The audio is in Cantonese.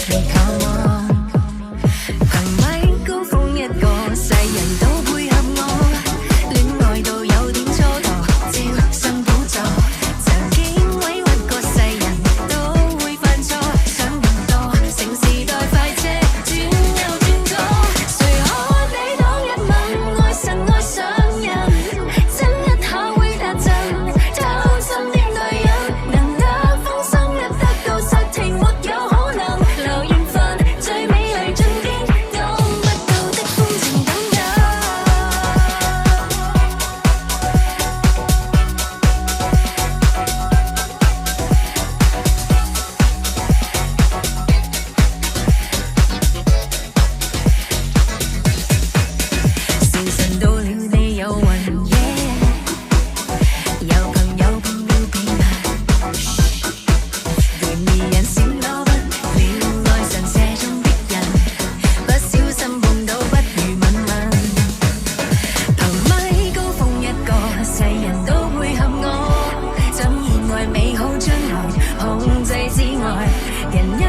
me come on。憑米高峰一個，世人都配合我，戀愛到有點蹉跎，照新寶座。曾經委屈過世人都會犯錯，想更多，乘時代快車轉又轉左。誰可抵擋一吻，愛神愛上人，親一下會達陣，貪心的女人能得風心一得到實情沒有可能，留緣分最美麗盡經當不到的風情等等。時辰到了你有雲有朋友碰了彼岸，嫌疑人閃躲不了愛神射中的人，不小心碰到不如吻吻。憑米高峰一個，世人都配合我，怎意外美好將來控制之外，人一